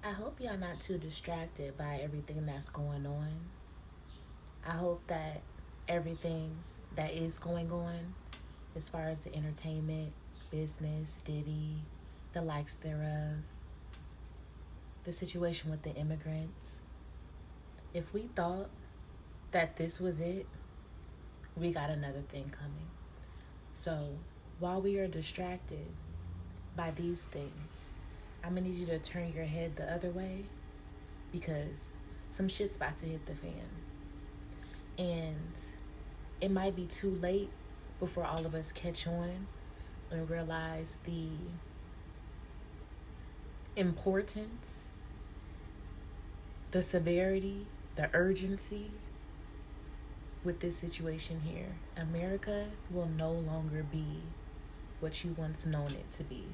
I hope y'all not too distracted by everything that's going on. I hope that everything that is going on, as far as the entertainment, business, Diddy, the likes thereof, the situation with the immigrants, if we thought that this was it, we got another thing coming. So while we are distracted by these things, I'm gonna need you to turn your head the other way because some shit's about to hit the fan. And it might be too late before all of us catch on and realize the importance, the severity, the urgency with this situation here. America will no longer be what you once known it to be.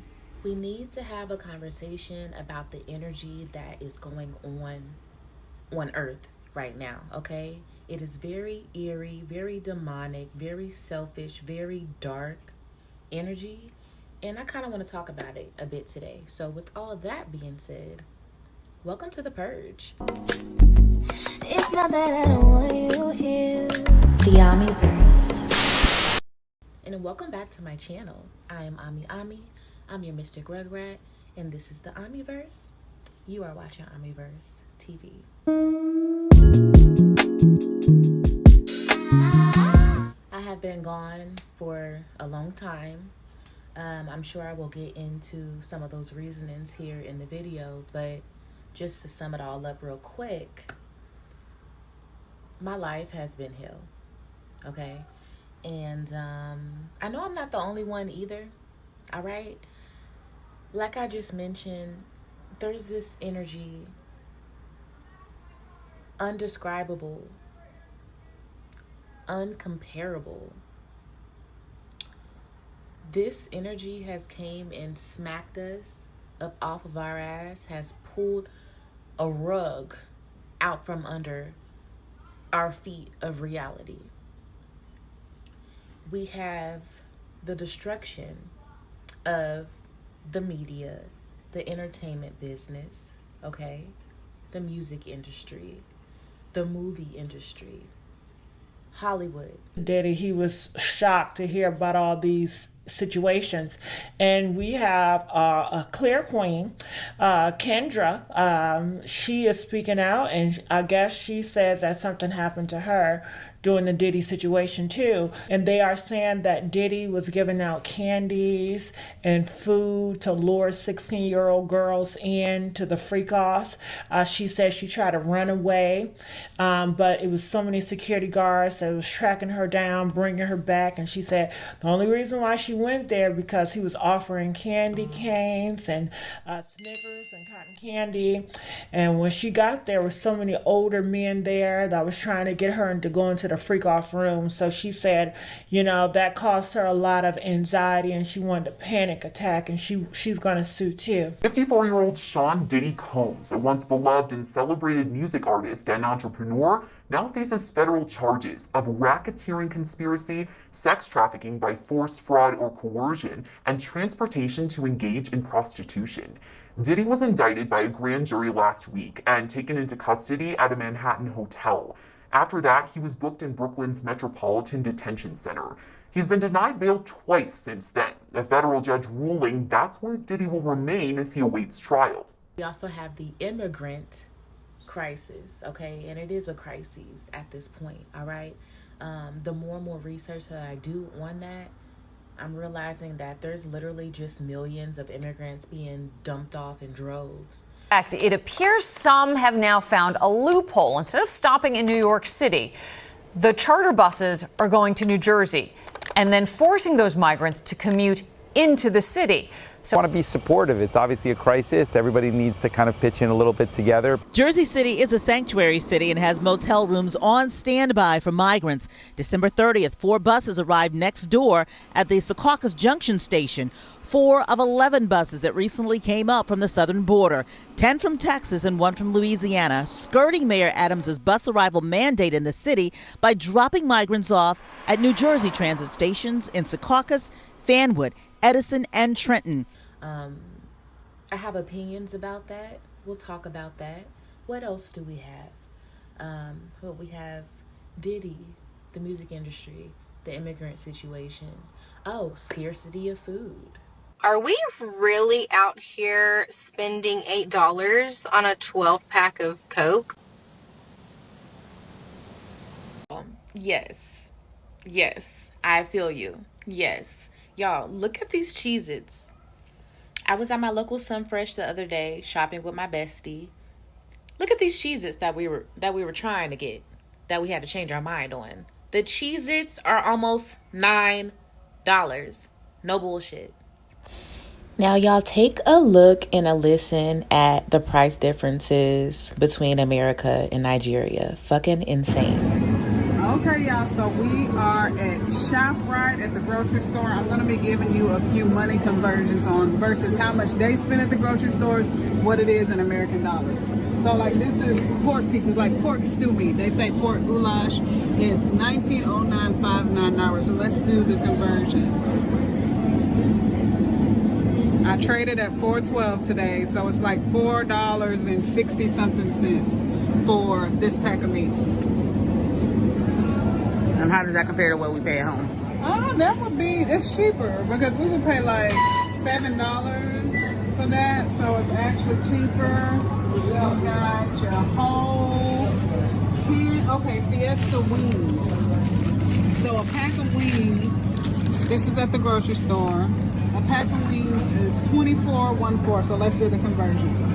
We need to have a conversation about the energy that is going on Earth right now, okay? It is very eerie, very demonic, very selfish, very dark energy, and I kind of want to talk about it a bit today. So with all that being said, welcome to The Purge. It's not that I don't want you here. The Amiverse. And welcome back to my channel. I am Ami. I'm your Mystic Rugrat, and this is the Amiverse. You are watching Amiverse TV. I have been gone for a long time. I'm sure I will get into some of those reasonings here in the video, but just to sum it all up real quick, my life has been hell, okay? And I know I'm not the only one either, all right? Like I just mentioned, there's this energy, undescribable, uncomparable. This energy has came and smacked us up off of our ass, has pulled a rug out from under our feet of reality. We have the destruction of the media, the entertainment business, okay? The music industry, the movie industry, Hollywood. Diddy, he was shocked to hear about all these situations. And we have a clear queen, Kendra. She is speaking out, and I guess she said that something happened to her during the Diddy situation too. And they are saying that Diddy was giving out candies and food to lure 16-year-old girls in to the freak-offs. She said she tried to run away, but it was so many security guards that was tracking her down, bringing her back. And she said the only reason why she went there because he was offering candy canes and Snickers and cotton candy. And when she got there was so many older men there that was trying to get her to go into the freak off room. So she said, you know, that caused her a lot of anxiety and she wanted a panic attack, and she's gonna sue too. 54-year-old Sean Diddy Combs, a once beloved and celebrated music artist and entrepreneur, now faces federal charges of racketeering conspiracy, sex trafficking by force, fraud, or coercion, and transportation to engage in prostitution. Diddy was indicted by a grand jury last week and taken into custody at a Manhattan hotel. After that, he was booked in Brooklyn's Metropolitan Detention Center. He's been denied bail twice since then, a federal judge ruling that's where Diddy will remain as he awaits trial. We also have the immigrant crisis, okay? And it is a crisis at this point, all right? The more and more research that I do on that, I'm realizing that there's literally just millions of immigrants being dumped off in droves. In fact, it appears some have now found a loophole. Instead of stopping in New York City, the charter buses are going to New Jersey and then forcing those migrants to commute into the city. So I want to be supportive. It's obviously a crisis. Everybody needs to kind of pitch in a little bit together. Jersey City is a sanctuary city and has motel rooms on standby for migrants. December 30th, 4 buses arrived next door at the Secaucus Junction station. 4 of 11 buses that recently came up from the southern border, 10 from Texas and 1 from Louisiana, skirting Mayor Adams' bus arrival mandate in the city by dropping migrants off at New Jersey transit stations in Secaucus, Fanwood, Edison, and Trenton. I have opinions about that. We'll talk about that. What else do we have? Well, we have Diddy, the music industry, the immigrant situation. Oh, scarcity of food. Are we really out here spending $8 on a 12-pack of Coke? Yes. Yes. I feel you. Yes. Y'all, look at these Cheez-Its. I was at my local Sunfresh the other day shopping with my bestie. Look at these Cheez-Its that we were trying to get, that we had to change our mind on. The Cheez-Its are almost $9. No bullshit. Now, y'all take a look and a listen at the price differences between America and Nigeria. Fucking insane. Okay, y'all, so we are at ShopRite at the grocery store. I'm going to be giving you a few money conversions on versus how much they spend at the grocery stores, what it is in American dollars. So, like, this is pork pieces, like pork stew meat. They say pork goulash. It's $19.0959. So let's do the conversion. I traded at $4.12 today, so it's like $4.60 something cents for this pack of meat. And how does that compare to what we pay at home? That would be, it's cheaper because we would pay like $7 for that, so it's actually cheaper. You got your whole, Fiesta wings. So a pack of wings, this is at the grocery store. A pack of wings is $24.14, so let's do the conversion.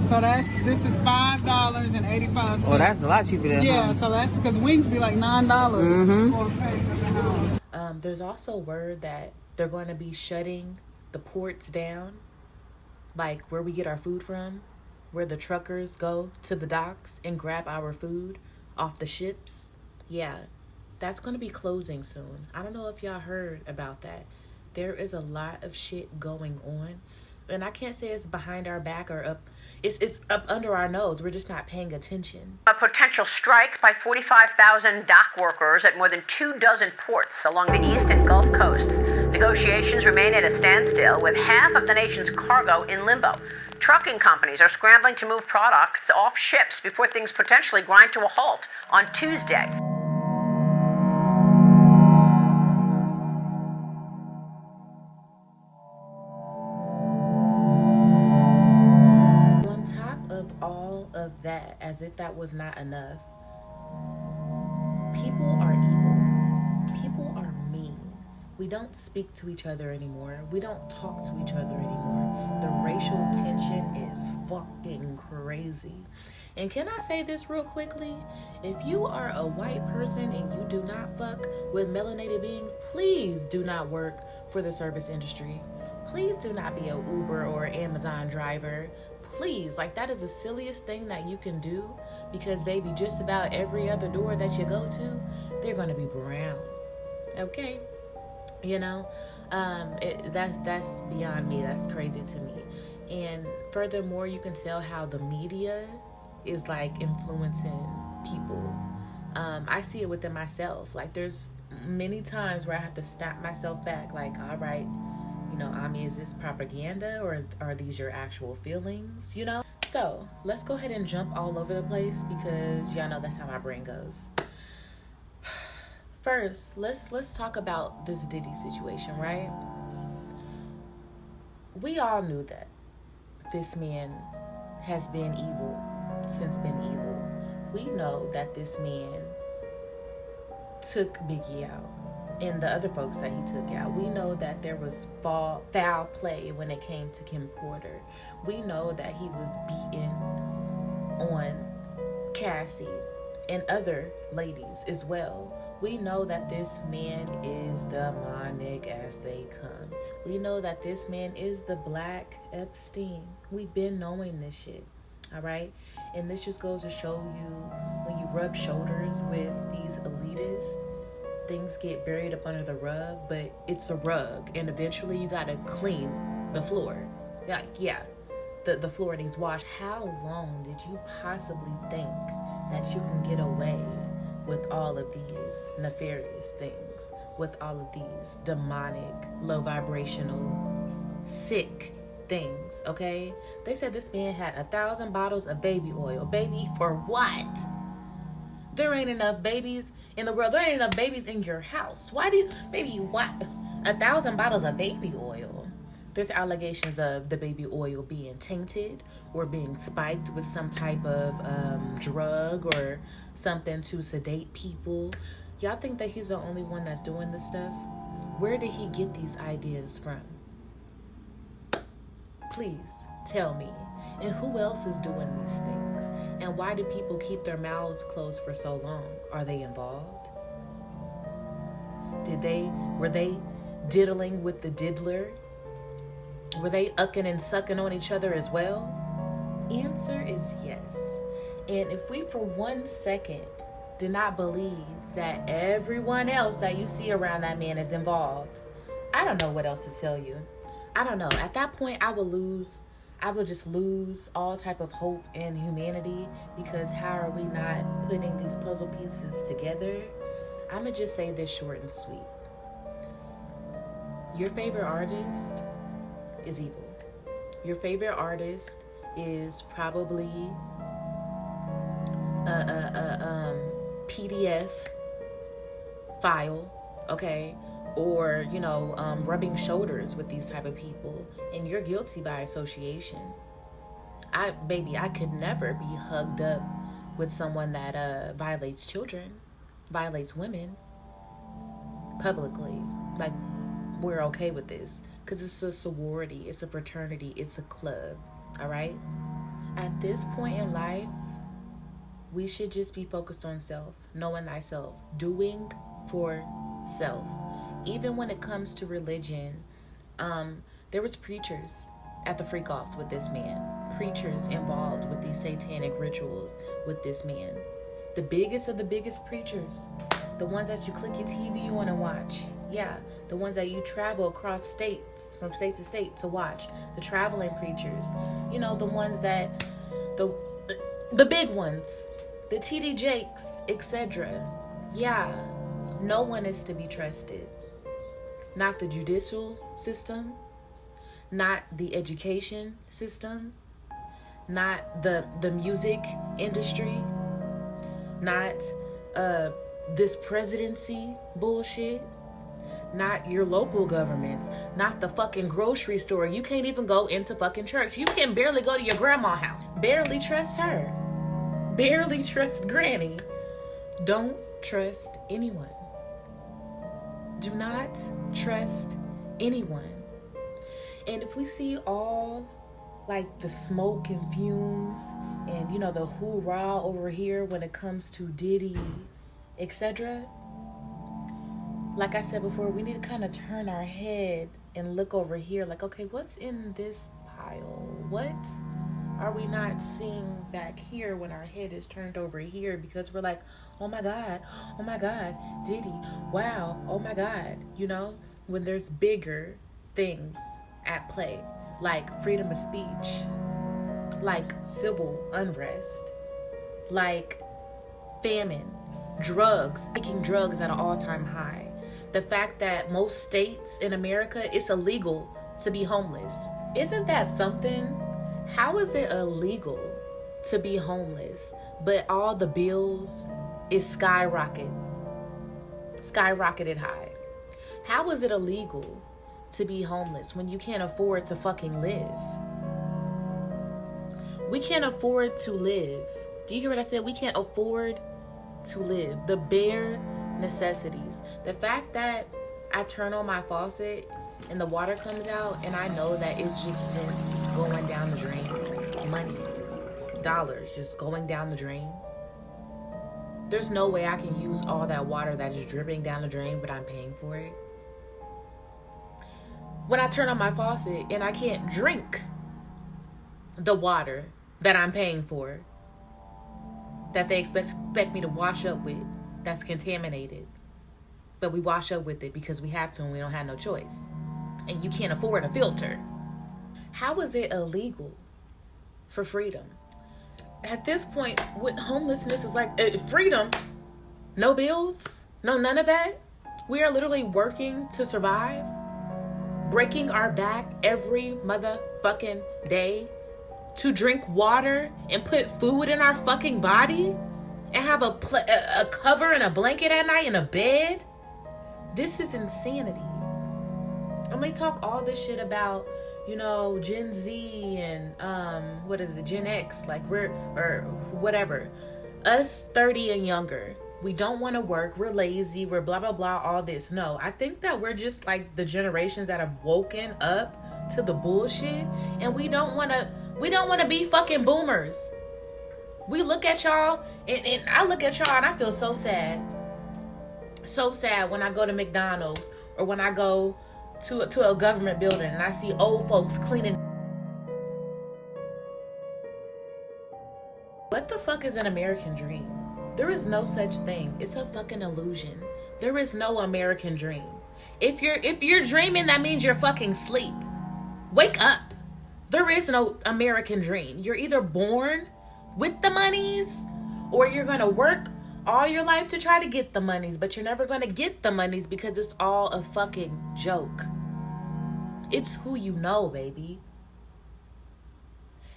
So this is $5.85. Oh, that's a lot cheaper than yeah, home. so that's because wings be like $9 for a pack of the house. There's also word that they're going to be shutting the ports down, like where we get our food from, where the truckers go to the docks and grab our food off the ships. Yeah, that's going to be closing soon. I don't know if y'all heard about that. There is a lot of shit going on. And I can't say it's behind our back or up. It's up under our nose. We're just not paying attention. A potential strike by 45,000 dock workers at more than 24 ports along the east and Gulf coasts. Negotiations remain at a standstill with half of the nation's cargo in limbo. Trucking companies are scrambling to move products off ships before things potentially grind to a halt on Tuesday. That, as if that was not enough, people are evil. People are mean. We don't speak to each other anymore. We don't talk to each other anymore. The racial tension is fucking crazy. And can I say this real quickly? If you are a white person and you do not fuck with melanated beings, please do not work for the service industry. Please do not be an Uber or Amazon driver. Please, like, that is the silliest thing that you can do, because baby, just about every other door that you go to, they're gonna be brown. Okay, you know, that's beyond me. That's crazy to me. And furthermore, you can tell how the media is like influencing people. I see it within myself. Like, there's many times where I have to snap myself back, like, all right, you know, Ami, is this propaganda or are these your actual feelings, you know? So let's go ahead and jump all over the place, because y'all know that's how my brain goes. First, let's talk about this Diddy situation, right? We all knew that this man has been evil, since been evil. We know that this man took Biggie out and the other folks that he took out. We know that there was foul play when it came to Kim Porter. We know that he was beaten on Cassie and other ladies as well. We know that this man is demonic as they come. We know that this man is the Black Epstein. We've been knowing this shit, all right? And this just goes to show you, when you rub shoulders with these elitists, things get buried up under the rug, but it's a rug, and eventually you gotta clean the floor. Like, yeah, the floor needs washed. How long did you possibly think that you can get away with all of these nefarious things? with all of these demonic, low vibrational, sick things, okay? They said this man had 1,000 bottles of baby oil. Baby, for what? There ain't enough babies in the world. There ain't enough babies in your house. Why do you, baby, what? 1,000 bottles of baby oil. There's allegations of the baby oil being tainted or being spiked with some type of drug or something to sedate people. Y'all think that he's the only one that's doing this stuff? Where did he get these ideas from? Please tell me. And who else is doing these things? And why do people keep their mouths closed for so long? Are they involved? Were they diddling with the diddler? Were they ucking and sucking on each other as well? Answer is yes. And if we for 1 second did not believe that everyone else that you see around that man is involved, I don't know what else to tell you. I don't know. At that point, I would just lose all type of hope in humanity, because how are we not putting these puzzle pieces together? I'm going to just say this short and sweet. Your favorite artist is evil. Your favorite artist is probably a PDF file, okay? Or, rubbing shoulders with these type of people, and you're guilty by association. I could never be hugged up with someone that violates children, violates women publicly. Like, we're okay with this because it's a sorority, it's a fraternity, it's a club, all right? At this point in life, we should just be focused on self, knowing thyself, doing for self. Even when it comes to religion, there was preachers at the freak-offs with this man. Preachers involved with these satanic rituals with this man. The biggest of the biggest preachers. The ones that you click your TV on and watch. Yeah, the ones that you travel across states, from state to state to watch. The traveling preachers. The ones that, the big ones. The T.D. Jakes, etc. Yeah, no one is to be trusted. Not the judicial system, not the education system, not the music industry, not this presidency bullshit, not your local governments, not the fucking grocery store. You can't even go into fucking church. You can barely go to your grandma's house. Barely trust her. Barely trust granny. Don't trust anyone. Do not trust anyone. And if we see all like the smoke and fumes and the hoorah over here when it comes to Diddy, etc., like I said before, we need to kind of turn our head and look over here like, okay, what's in this pile? What are we not seeing back here when our head is turned over here? Because we're like, oh my God, Diddy, wow, oh my God, when there's bigger things at play, like freedom of speech, like civil unrest, like famine, drugs, taking drugs at an all-time high. The fact that most states in America, it's illegal to be homeless. Isn't that something? How is it illegal to be homeless, but all the bills is skyrocketed high? How is it illegal to be homeless when you can't afford to fucking live? We can't afford to live. Do you hear what I said? We can't afford to live. The bare necessities. The fact that I turn on my faucet and the water comes out and I know that it's just cents going down the drain. Money, dollars just going down the drain. There's no way I can use all that water that is dripping down the drain, but I'm paying for it. When I turn on my faucet and I can't drink the water that I'm paying for, that they expect me to wash up with, that's contaminated. But we wash up with it because we have to and we don't have no choice. And you can't afford a filter. How is it illegal for freedom? At this point, with homelessness is like freedom. No bills, no none of that. We are literally working to survive, breaking our back every motherfucking day to drink water and put food in our fucking body and have a cover and a blanket at night and a bed. This is insanity. And they talk all this shit about, Gen Z and Gen X, like or whatever. Us 30 and younger. We don't want to work. We're lazy. We're blah, blah, blah, all this. No, I think that we're just like the generations that have woken up to the bullshit. And we don't want to be fucking boomers. We look at y'all and I look at y'all and I feel so sad. So sad when I go to McDonald's or when I go to a government building and I see old folks cleaning. What the fuck is an American dream? There is no such thing. It's a fucking illusion. There is no American dream. If you're dreaming, that means you're fucking asleep. Wake up. There is no American dream. You're either born with the monies or you're gonna work all your life to try to get the monies, but you're never gonna get the monies because it's all a fucking joke. It's who you know, baby.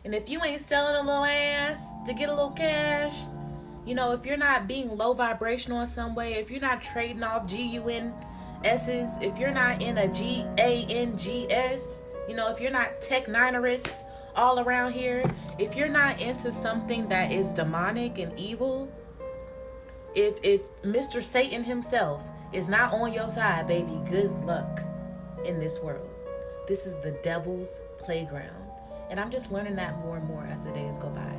And if you ain't selling a little ass to get a little cash, if you're not being low vibrational in some way, if you're not trading off GUNS's, if you're not in a GANGS, if you're not tech-ninerist all around here, if you're not into something that is demonic and evil, if Mr. Satan himself is not on your side, baby, good luck in this world. This is the devil's playground. And I'm just learning that more and more as the days go by.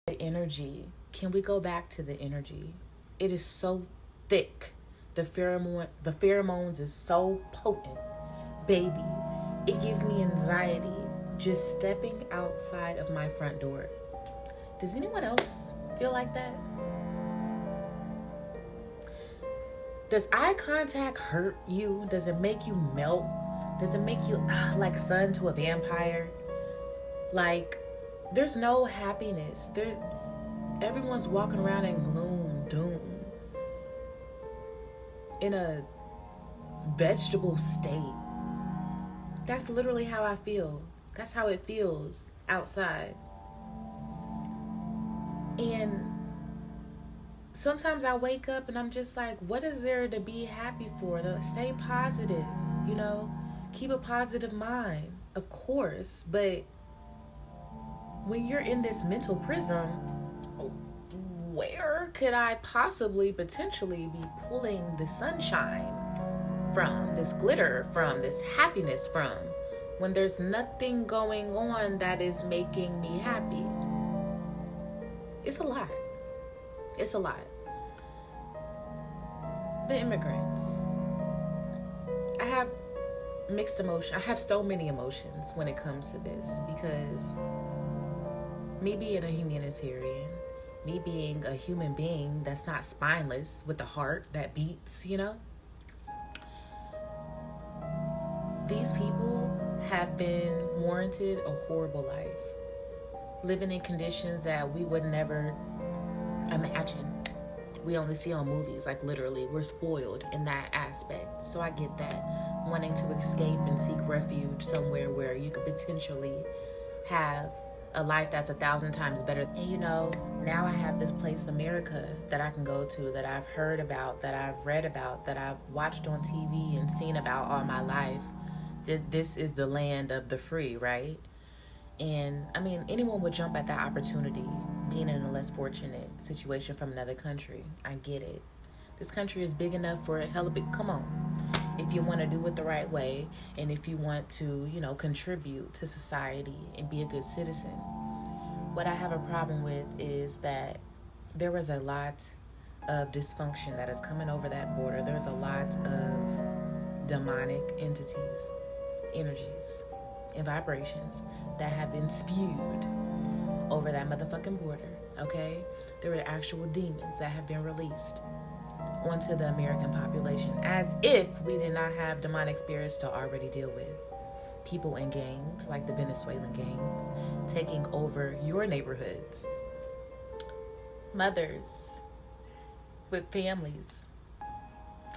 The energy. Can we go back to the energy? It is so thick. The pheromones is so potent. Baby, it gives me anxiety just stepping outside of my front door. Does anyone else feel like that? Does eye contact hurt you? Does it make you melt? Does it make you like son to a vampire? Like, there's no happiness. Everyone's walking around in gloom, doom, in a vegetable state. That's literally how I feel. That's how it feels outside. And sometimes I wake up and I'm just like, what is there to be happy for? Stay positive, keep a positive mind, of course. But when you're in this mental prism, where could I potentially be pulling the sunshine from, this glitter from, this happiness from, when there's nothing going on that is making me happy? It's a lot. It's a lot. The immigrants. I have mixed emotion. I have so many emotions when it comes to this, because me being a humanitarian, me being a human being that's not spineless with a heart that beats, these people have been warranted a horrible life, living in conditions that we would never imagine. We only see on movies, like literally, we're spoiled in that aspect. So I get that, wanting to escape and seek refuge somewhere where you could potentially have a life that's 1,000 times better. And now I have this place, America, that I can go to, that I've heard about, that I've read about, that I've watched on TV and seen about all my life. This is the land of the free, right? And I mean, anyone would jump at that opportunity, being in a less fortunate situation from another country. I get it. This country is big enough for a hell of a big, come on. If you want to do it the right way, and if you want to, contribute to society and be a good citizen. What I have a problem with is that there was a lot of dysfunction that is coming over that border. There's a lot of demonic entities, energies, and vibrations that have been spewed over that motherfucking border. okay? There are actual demons that have been released onto the American population, as if we did not have demonic spirits to already deal with. People in gangs, like the Venezuelan gangs, taking over your neighborhoods. Mothers with families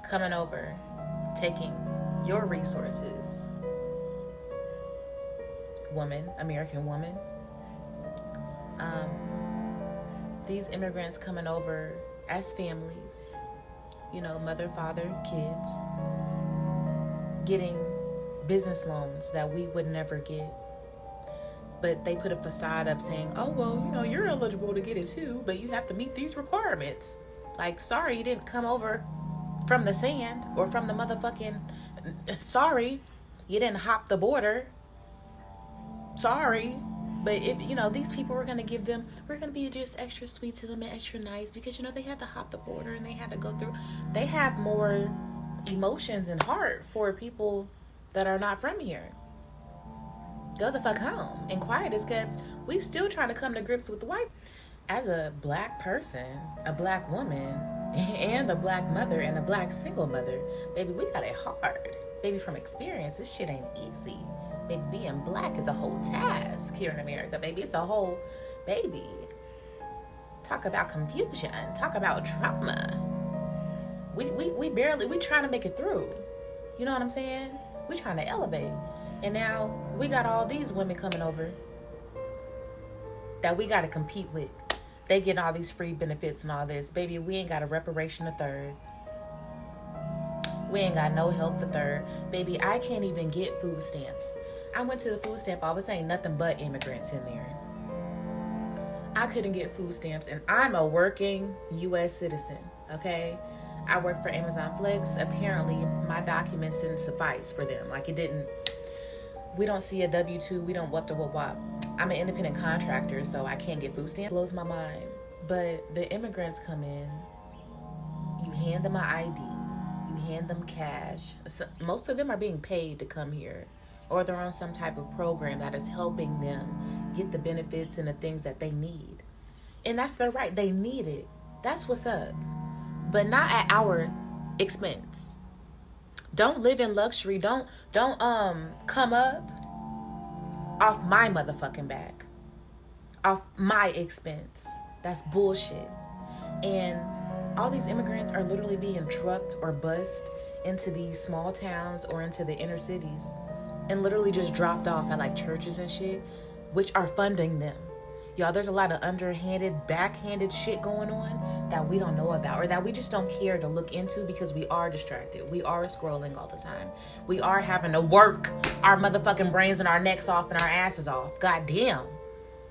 coming over, taking your resources. Woman, American woman. These immigrants coming over as families, you know, mother, father, kids, getting business loans that we would never get. But they put a facade up saying, oh, well, you know, you're eligible to get it too, but you have to meet these requirements. Like, sorry, you didn't come over from the sand or from the motherfucking, sorry, you didn't hop the border. Sorry. But if, you know, these people, we're going to be just extra sweet to them and extra nice because, you know, they had to hop the border and they had to go through. They have more emotions and heart for people that are not from here. Go the fuck home. And quiet is kept. We still trying to come to grips with the white. As a black person, a black woman, and a black mother and a black single mother, baby, we got it hard. Baby, from experience, this shit ain't easy. Baby, being black is a whole task here in America, baby. It's a whole, baby. Talk about confusion. Talk about trauma. We trying to make it through. You know what I'm saying? We trying to elevate. And now we got all these women coming over that we got to compete with. They getting all these free benefits and all this. Baby, we ain't got a reparation a third. We ain't got no help the third. Baby, I can't even get food stamps. I went to the food stamp office, ain't nothing but immigrants in there. I couldn't get food stamps, and I'm a working U.S. citizen, okay? I work for Amazon Flex. Apparently, my documents didn't suffice for them. Like, it didn't. We don't see a W-2. We don't whoop. I'm an independent contractor, so I can't get food stamps. Blows my mind. But the immigrants come in. You hand them an ID. You hand them cash. So, most of them are being paid to come here, or they're on some type of program that is helping them get the benefits and the things that they need. And that's their right. They need it. That's what's up. But not at our expense. Don't live in luxury. Don't come up off my motherfucking back. Off my expense. That's bullshit. And all these immigrants are literally being trucked or bused into these small towns or into the inner cities and literally just dropped off at like churches and shit, which are funding them. Y'all, there's a lot of underhanded, backhanded shit going on that we don't know about, or that we just don't care to look into because we are distracted. We are scrolling all the time. We are having to work our motherfucking brains and our necks off and our asses off. God damn.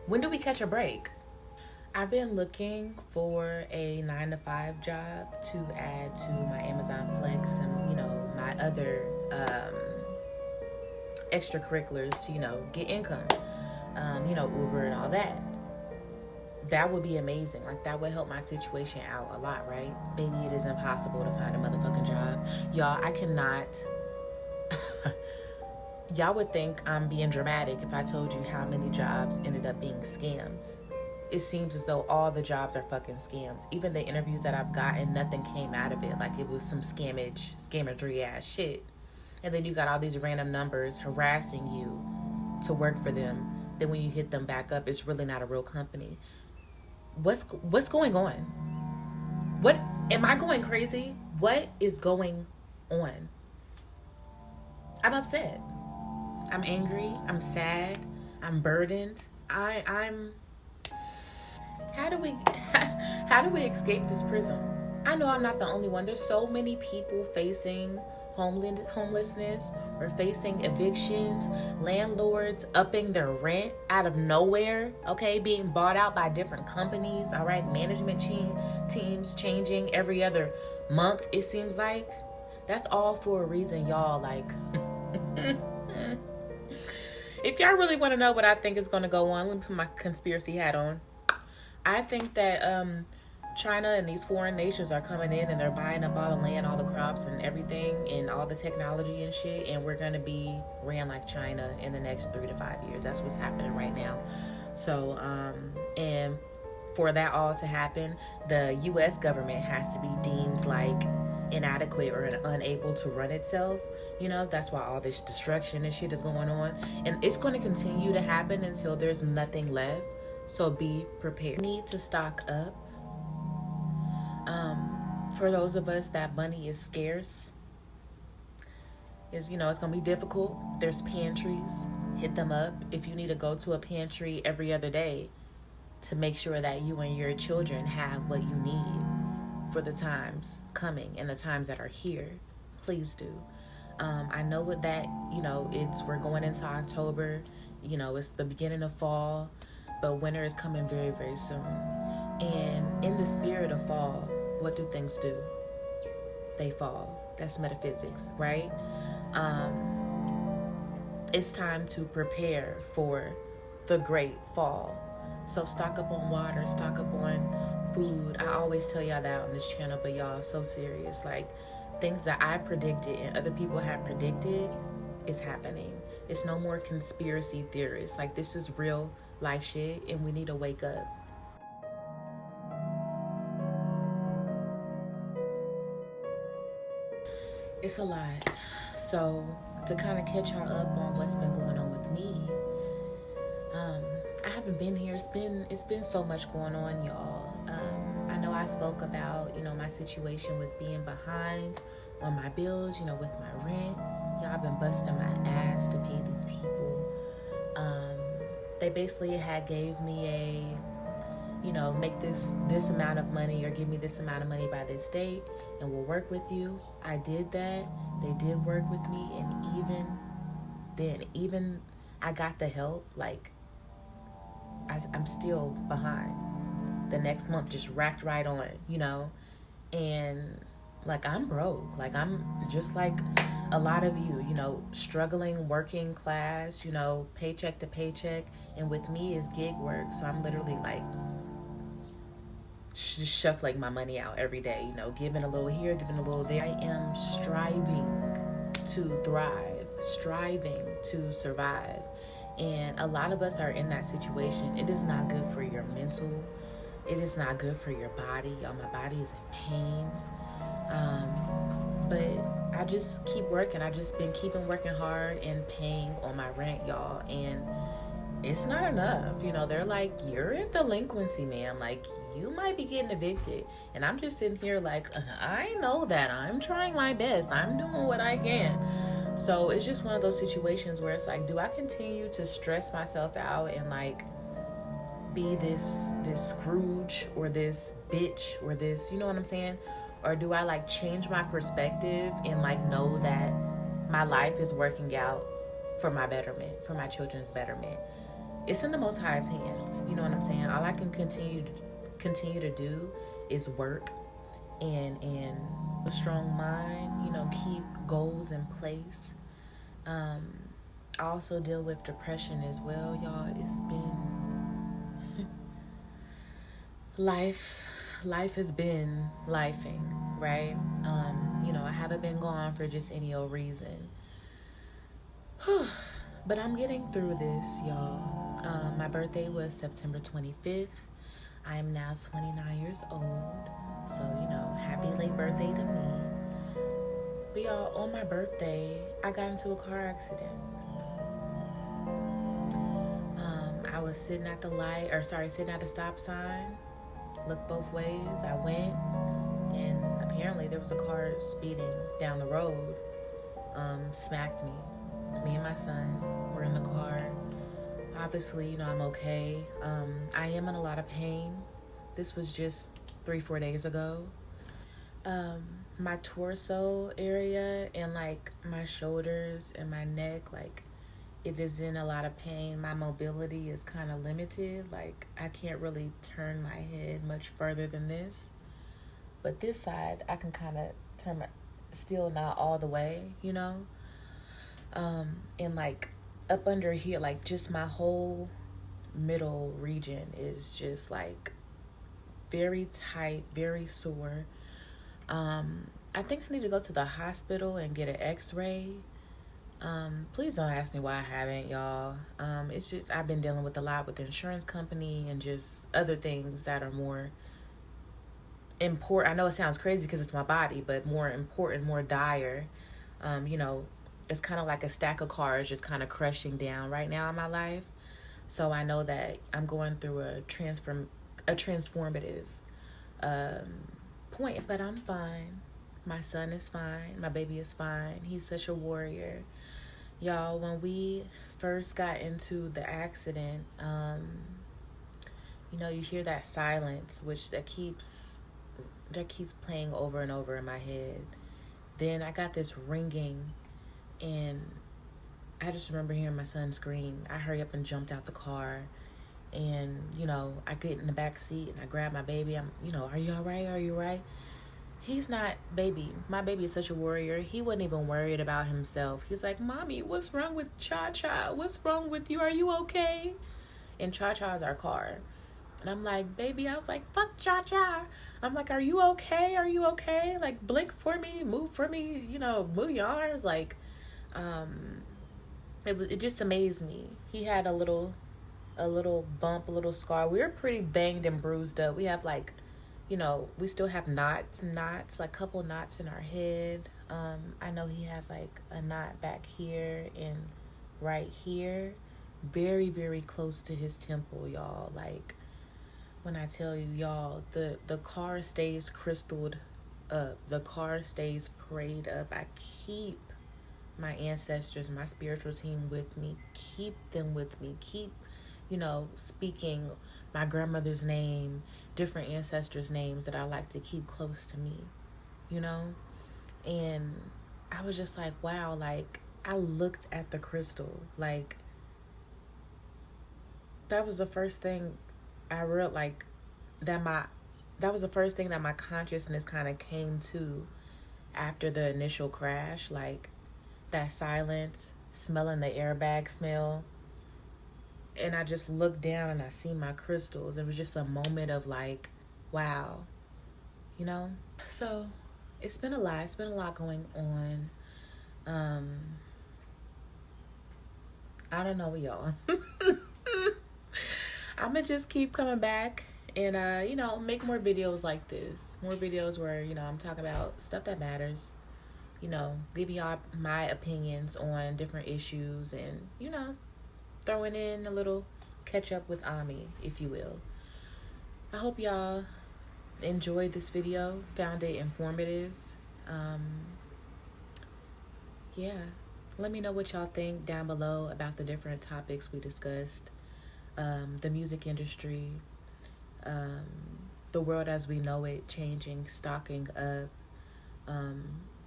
When do we catch a break? I've been looking for a 9-to-5 job to add to my Amazon Flex and, you know, my other extracurriculars to, you know, get income. You know, Uber and all that. That would be amazing. Like, that would help my situation out a lot, right? Baby, it is impossible to find a motherfucking job. Y'all, I cannot. Y'all would think I'm being dramatic if I told you how many jobs ended up being scams. It seems as though all the jobs are fucking scams. Even the interviews that I've gotten, nothing came out of it. Like, it was some scammery ass shit. And then you got all these random numbers harassing you to work for them. Then when you hit them back up, it's really not a real company. What's going on? What am I going crazy? What is going on? I'm upset. I'm angry. I'm sad. I'm burdened. I'm. How do we escape this prison? I know I'm not the only one. There's so many people facing homelessness or facing evictions, landlords upping their rent out of nowhere, okay, being bought out by different companies, all right, management teams changing every other month, it seems like. That's all for a reason, y'all. Like, if y'all really want to know what I think is going to go on, let me put my conspiracy hat on. I think that China and these foreign nations are coming in and they're buying up all the land, all the crops and everything and all the technology and shit, and we're going to be ran like China in the next 3 to 5 years. That's what's happening right now. So, and for that all to happen, the U.S. government has to be deemed like inadequate or unable to run itself. You know, that's why all this destruction and shit is going on. And it's going to continue to happen until there's nothing left. So be prepared. We need to stock up. For those of us that money is scarce, it's going to be difficult. There's pantries. Hit them up. If you need to go to a pantry every other day to make sure that you and your children have what you need for the times coming and the times that are here, please do. I know what that, we're going into October, it's the beginning of fall, but winter is coming very, very soon. And in the spirit of fall, what do things do? They fall. That's metaphysics, right? It's time to prepare for the great fall. So stock up on water, stock up on food. I always tell y'all that on this channel, but y'all so serious. Like, things that I predicted and other people have predicted is happening. It's no more conspiracy theorists. Like, this is real life shit, and we need to wake up. It's a lot. So to kind of catch y'all up on what's been going on with me, I haven't been here. It's been so much going on, y'all. I know I spoke about, my situation with being behind on my bills, with my rent. Y'all been busting my ass to pay these people. They basically had gave me a, make this amount of money or give me this amount of money by this date and we'll work with you. I did that. They did work with me, and even I got the help, like, I'm still behind. The next month just racked right on, and like, I'm broke. Like, I'm just like a lot of you, struggling, working class, paycheck to paycheck. And with me is gig work. So I'm literally like just shuffling my money out every day, giving a little here, giving a little there. I am striving to thrive, striving to survive. And a lot of us are in that situation. It is not good for your mental. It is not good for your body. Y'all, my body is in pain. But I just keep working. I just been keeping working hard and paying on my rent, y'all. And it's not enough. They're like, you're in delinquency, ma'am. Like, you might be getting evicted. And I'm just sitting here like, I know that. I'm trying my best. I'm doing what I can. So it's just one of those situations where it's like, do I continue to stress myself out and like be this Scrooge or this bitch or this, you know what I'm saying? Or do I like change my perspective and like know that my life is working out for my betterment, for my children's betterment? It's in the Most High's hands. You know what I'm saying? All I can continue to do is work and a strong mind, keep goals in place. I also deal with depression as well, y'all. It's been life has been lifing, right? I haven't been gone for just any old reason. But I'm getting through this, y'all. My birthday was September 25th. I am now 29 years old. So, happy late birthday to me. But y'all, on my birthday, I got into a car accident. I was sitting at the stop sign. Looked both ways. I went, and apparently there was a car speeding down the road. Smacked me. Me and my son were in the car. Obviously, I'm okay. I am in a lot of pain. This was just 3-4 days ago. My torso area and like my shoulders and my neck, like, it is in a lot of pain. My mobility is kind of limited. Like, I can't really turn my head much further than this. But this side, I can kind of turn my, still not all the way, and like up under here, like just my whole middle region is just like very tight, very sore. I think I need to go to the hospital and get an x-ray Please don't ask me why I haven't, y'all. It's just I've been dealing with a lot with the insurance company and just other things that are more important. I know it sounds crazy because it's my body, but more important, more dire. You know, it's kind of like a stack of cards just kind of crushing down right now in my life. So I know that I'm going through a transformative point, but I'm fine. My son is fine. My baby is fine. He's such a warrior. Y'all, when we first got into the accident, you know, you hear that silence, which that keeps playing over and over in my head. Then I got this ringing, and I just remember hearing my son scream. I hurry up and jumped out the car, and, you know, I get in the back seat and I grab my baby. I'm, you know, are you all right? Are you right? He's not, baby. My baby is such a warrior. He wasn't even worried about himself. He's like, Mommy, what's wrong with Cha-Cha? What's wrong with you? Are you okay? And Cha-Cha is our car. And I'm like, baby, I was like, fuck Cha-Cha. I'm like, are you okay? Are you okay? Like, blink for me, move for me, you know, move your arms. Like, it just amazed me. He had a little bump, a little scar. We were pretty banged and bruised up. We have, like, you know, we still have knots, like a couple knots in our head. I know he has like a knot back here and right here, very, very close to his temple, y'all. Like, when I tell you, y'all, the car stays crystalled up. The car stays prayed up. I keep my ancestors, my spiritual team with me. Keep them with me. Keep, you know, speaking my grandmother's name, different ancestors' names that I like to keep close to me, you know? And I was just like, wow, like, I looked at the crystal. Like, that was the first thing I realized, like, that was the first thing that my consciousness kind of came to after the initial crash. Like, that silence, smelling the airbag smell. And I just looked down and I see my crystals. It was just a moment of like, wow, you know? So it's been a lot. It's been a lot going on. I don't know, y'all. I'm gonna just keep coming back and, you know, make more videos like this. More videos where, you know, I'm talking about stuff that matters. You know, give y'all my opinions on different issues and, you know, throwing in a little catch up with Ami, if you will. I hope y'all enjoyed this video, found it informative. Yeah, let me know what y'all think down below about the different topics we discussed. The music industry, the world as we know it changing, stocking up,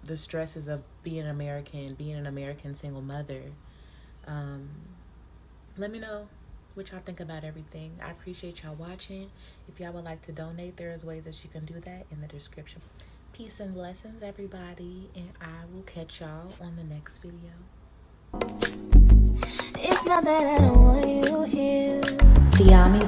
the stresses of being an American single mother. Let me know what y'all think about everything. I appreciate y'all watching. If y'all would like to donate, there is ways that you can do that in the description. Peace and blessings, everybody, and I will catch y'all on the next video. It's not that I don't want you here. The Ami